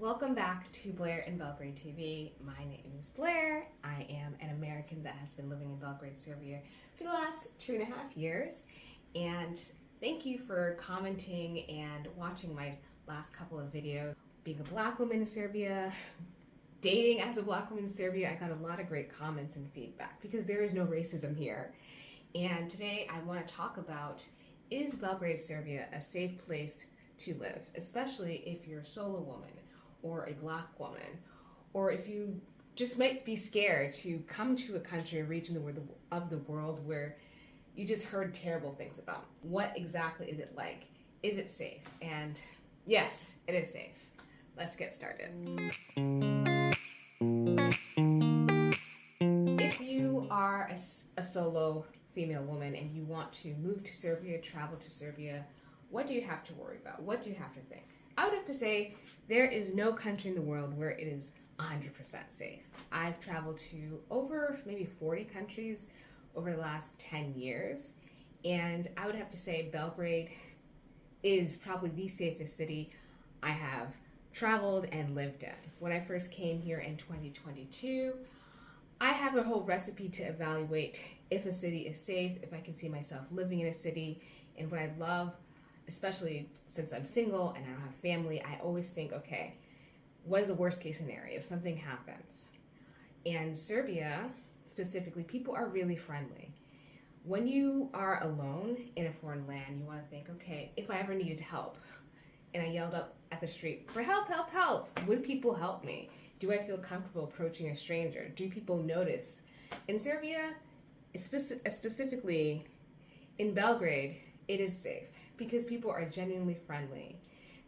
Welcome back to Blair in Belgrade TV. My name is Blair. I am an American that has been living in Belgrade, Serbia for the last 2.5 years. And thank you for commenting and watching my last couple of videos. Being a black woman in Serbia, dating as a black woman in Serbia, I got a lot of great comments and feedback because there is no racism here. And today I want to talk about, is Belgrade, Serbia a safe place to live, especially if you're a solo woman or a black woman, or if you just might be scared to come to a country or region of the world where you just heard terrible things about. What exactly is it like? Is it safe? And yes, it is safe. Let's get started. If you are a solo female woman and you want to move to Serbia, travel to Serbia, what do you have to worry about? What do you have to think? I would have to say there is no country in the world where it is 100% safe. I've traveled to over maybe 40 countries over the last 10 years, and I would have to say Belgrade is probably the safest city I have traveled and lived in. When I first came here in 2022, I have a whole recipe to evaluate if a city is safe, if I can see myself living in a city, and what I love, especially since I'm single and I don't have family, I always think, okay, what is the worst case scenario if something happens? And Serbia, specifically, people are really friendly. When you are alone in a foreign land, you want to think, okay, if I ever needed help and I yelled up at the street for help, help, help, would people help me? Do I feel comfortable approaching a stranger? Do people notice? In Serbia, specifically in Belgrade, it is safe because people are genuinely friendly.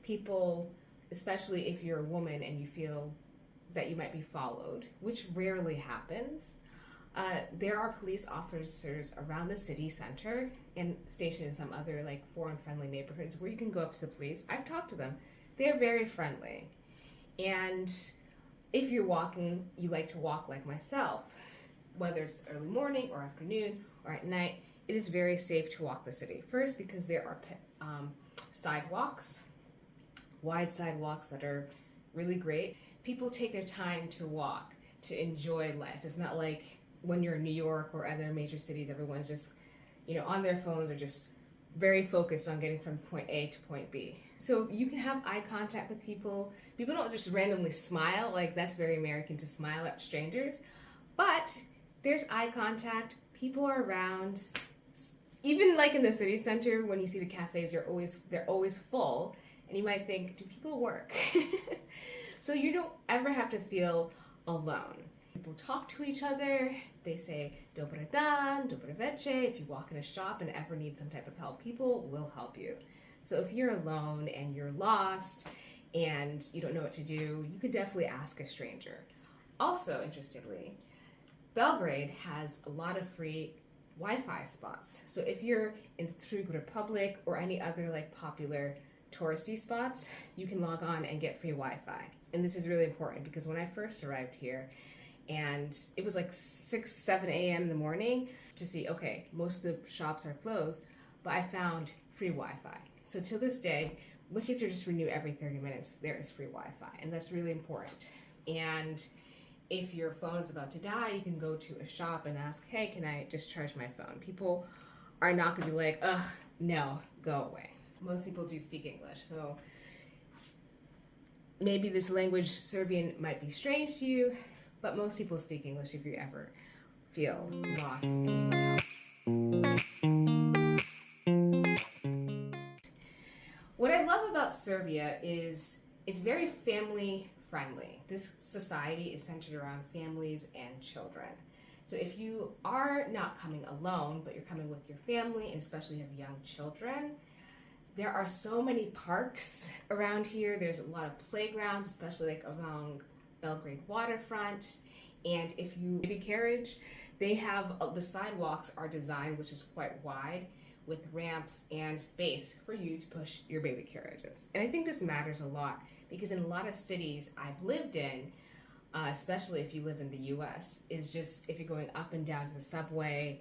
People, especially if you're a woman and you feel that you might be followed, which rarely happens, there are police officers around the city center and stationed in some other like foreign-friendly neighborhoods where you can go up to the police. I've talked to them. They're very friendly. And if you're walking, you like to walk like myself, whether it's early morning or afternoon or at night, it is very safe to walk the city. First, because there are sidewalks, wide sidewalks that are really great. People take their time to walk, to enjoy life. It's not like when you're in New York or other major cities, everyone's just, on their phones or just very focused on getting from point A to point B. So you can have eye contact with people. People don't just randomly smile, like that's very American to smile at strangers, but there's eye contact, people are around. Even like in the city center, when you see the cafes, they're always full, and you might think, do people work? So you don't ever have to feel alone. People talk to each other. They say dobar dan, dobar veče. If you walk in a shop and ever need some type of help, people will help you. So if you're alone and you're lost and you don't know what to do, you could definitely ask a stranger. Also, interestingly, Belgrade has a lot of free Wi-Fi spots. So if you're in Czech Republic or any other like popular touristy spots, you can log on and get free Wi-Fi. And this is really important because when I first arrived here, and it was like 6, 7 a.m. in the morning to see, okay, most of the shops are closed, but I found free Wi-Fi. So to this day, which you have to just renew every 30 minutes, there is free Wi-Fi, and that's really important. And if your phone is about to die, you can go to a shop and ask, hey, can I just charge my phone? People are not going to be like, ugh, no, go away. Most people do speak English, so maybe this language, Serbian, might be strange to you, but most people speak English if you ever feel lost in the What I love about Serbia is it's very family friendly. This society is centered around families and children. So if you are not coming alone, but you're coming with your family, and especially you have young children, there are so many parks around here. There's a lot of playgrounds, especially like along Belgrade waterfront. And if you baby carriage, they have the sidewalks are designed, which is quite wide, with ramps and space for you to push your baby carriages. And I think this matters a lot because in a lot of cities I've lived in, especially if you live in the US, is just if you're going up and down to the subway,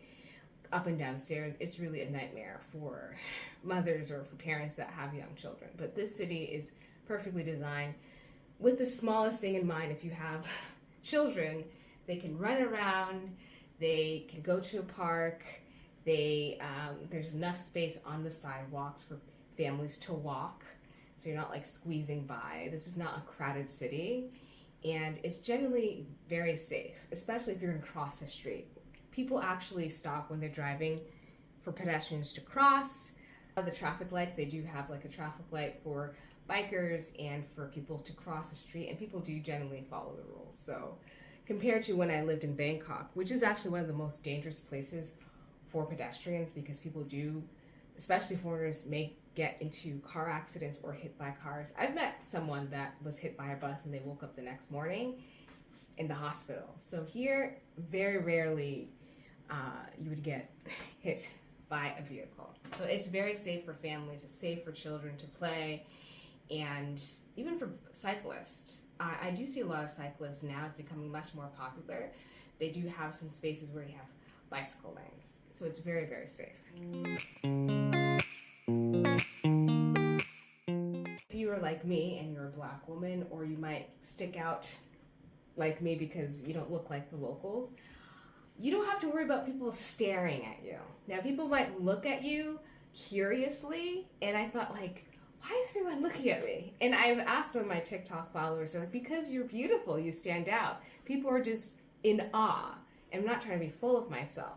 up and down stairs, it's really a nightmare for mothers or for parents that have young children. But this city is perfectly designed with the smallest thing in mind. If you have children, they can run around, they can go to a park, there's enough space on the sidewalks for families to walk, so you're not like squeezing by. This is not a crowded city, and it's generally very safe, especially if you're going to cross the street. People actually stop when they're driving for pedestrians to cross. The traffic lights, they do have like a traffic light for bikers and for people to cross the street, and people do generally follow the rules. So compared to when I lived in Bangkok, which is actually one of the most dangerous places for pedestrians, because people do, especially foreigners, may get into car accidents or hit by cars. I've met someone that was hit by a bus and they woke up the next morning in the hospital. So here, very rarely you would get hit by a vehicle. So it's very safe for families, it's safe for children to play, and even for cyclists. I do see a lot of cyclists now. It's becoming much more popular. They do have some spaces where you have bicycle lanes. So it's very, very safe. If you are like me and you're a Black woman, or you might stick out like me because you don't look like the locals, you don't have to worry about people staring at you. Now, people might look at you curiously, and I thought, like, why is everyone looking at me? And I've asked some of my TikTok followers, they're like, because you're beautiful, you stand out. People are just in awe. And I'm not trying to be full of myself.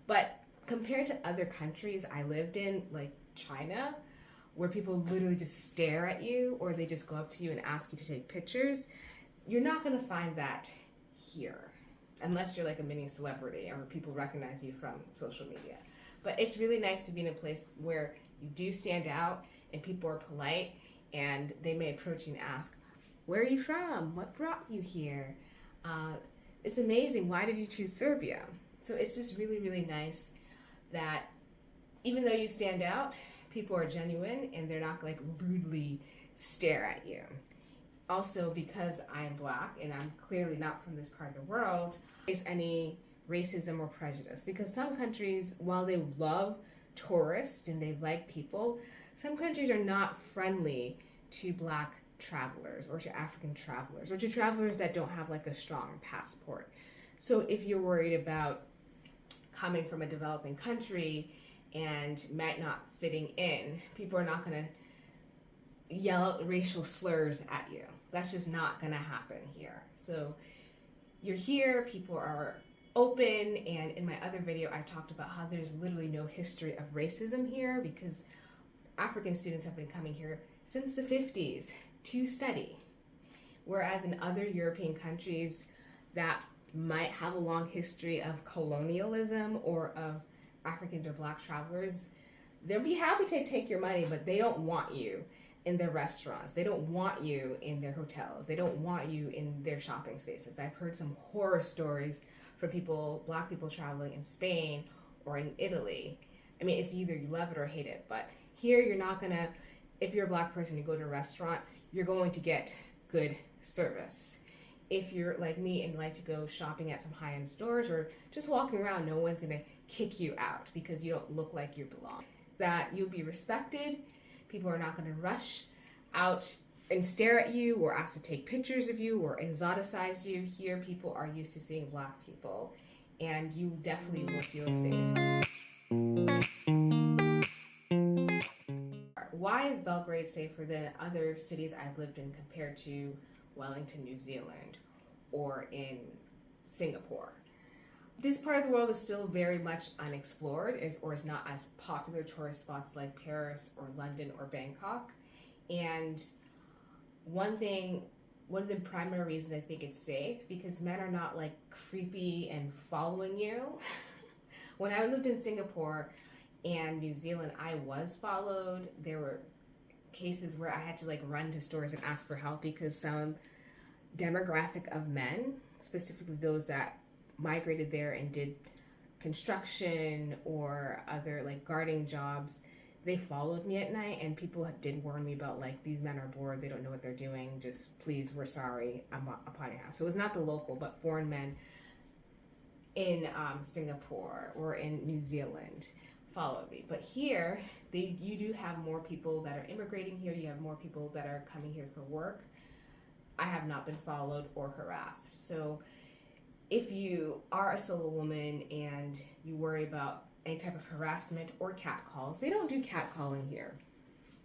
But compared to other countries I lived in, like China, where people literally just stare at you, or they just go up to you and ask you to take pictures, you're not gonna find that here, unless you're like a mini celebrity or people recognize you from social media. But it's really nice to be in a place where you do stand out and people are polite, and they may approach you and ask, where are you from? What brought you here? It's amazing. Why did you choose Serbia? So it's just really, really nice that even though you stand out, people are genuine and they're not like rudely stare at you. Also, because I'm Black and I'm clearly not from this part of the world, is any racism or prejudice. Because some countries, while they love tourists and they like people, some countries are not friendly to Black travelers or to African travelers or to travelers that don't have like a strong passport. So if you're worried about coming from a developing country and might not fitting in, people are not going to yell out racial slurs at you. That's just not going to happen here. So you're here, people are open, and in my other video I talked about how there's literally no history of racism here, because African students have been coming here since the 50s to study. Whereas in other European countries that might have a long history of colonialism or of Africans or Black travelers, they'll be happy to take your money, but they don't want you in their restaurants. They don't want you in their hotels. They don't want you in their shopping spaces. I've heard some horror stories from people, Black people traveling in Spain or in Italy. I mean, it's either you love it or hate it, but here you're not gonna, if you're a Black person, you go to a restaurant, you're going to get good service. If you're like me and like to go shopping at some high-end stores or just walking around, no one's gonna kick you out because you don't look like you belong. That you'll be respected. People are not gonna rush out and stare at you or ask to take pictures of you or exoticize you. Here, people are used to seeing Black people, and you definitely will feel safe. Why is Belgrade safer than other cities I've lived in compared to Wellington, New Zealand, or in Singapore? This part of the world is still very much unexplored, or is not as popular tourist spots like Paris or London or Bangkok. And one of the primary reasons I think it's safe, because men are not like creepy and following you. When I lived in Singapore and New Zealand, I was followed. There were cases where I had to like run to stores and ask for help because some demographic of men, specifically those that migrated there and did construction or other like guarding jobs, they followed me at night, and people did warn me about like, these men are bored, they don't know what they're doing, just please, we're sorry, I'm upon your house. So it was not the local, but foreign men in Singapore or in New Zealand followed me. But here, you do have more people that are immigrating here, you have more people that are coming here for work. I have not been followed or harassed. So if you are a solo woman and you worry about any type of harassment or catcalls, they don't do catcalling here.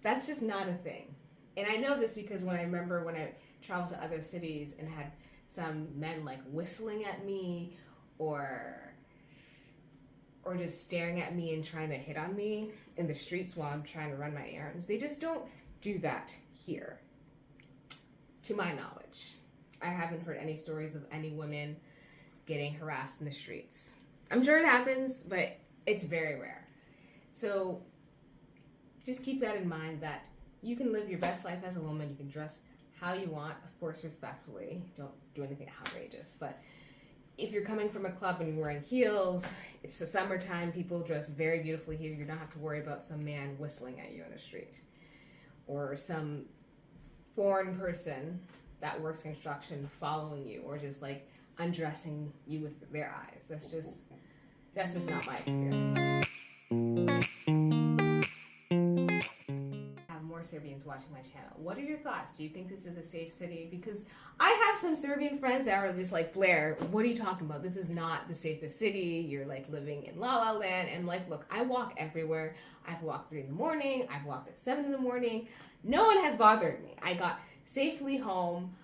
That's just not a thing. And I know this because when I traveled to other cities and had some men like whistling at me or just staring at me and trying to hit on me in the streets while I'm trying to run my errands. They just don't do that here, to my knowledge. I haven't heard any stories of any women getting harassed in the streets. I'm sure it happens, but it's very rare. So just keep that in mind, that you can live your best life as a woman. You can dress how you want, of course, respectfully. Don't do anything outrageous, but if you're coming from a club and you're wearing heels, it's the summertime, people dress very beautifully here. You don't have to worry about some man whistling at you in the street or some foreign person that works construction following you or just like undressing you with their eyes. That's just not my experience. Serbians watching my channel. What are your thoughts? Do you think this is a safe city? Because I have some Serbian friends that are just like, Blair, what are you talking about? This is not the safest city. You're like living in La La Land. And like, look, I walk everywhere. I've walked 3 a.m. I've walked at 7 a.m. No one has bothered me. I got safely home.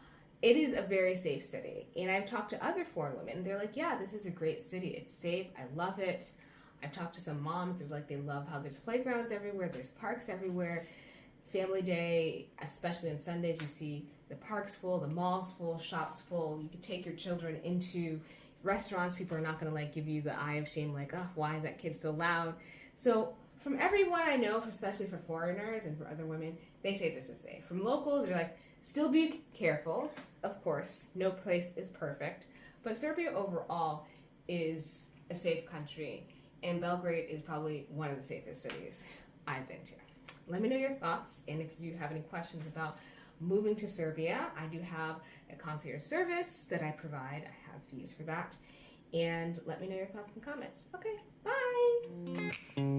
It is a very safe city. And I've talked to other foreign women. They're like, yeah, this is a great city. It's safe. I love it. I've talked to some moms. They're like, they love how there's playgrounds everywhere. There's parks everywhere. Family day, especially on Sundays, you see the parks full, the malls full, shops full. You can take your children into restaurants. People are not going to like give you the eye of shame, like, oh, why is that kid so loud? So from everyone I know, especially for foreigners and for other women, they say this is safe. From locals, they're like, still be careful. Of course, no place is perfect. But Serbia overall is a safe country, and Belgrade is probably one of the safest cities I've been to. Let me know your thoughts, and if you have any questions about moving to Serbia, I do have a concierge service that I provide. I have fees for that. And let me know your thoughts and comments. Okay, bye!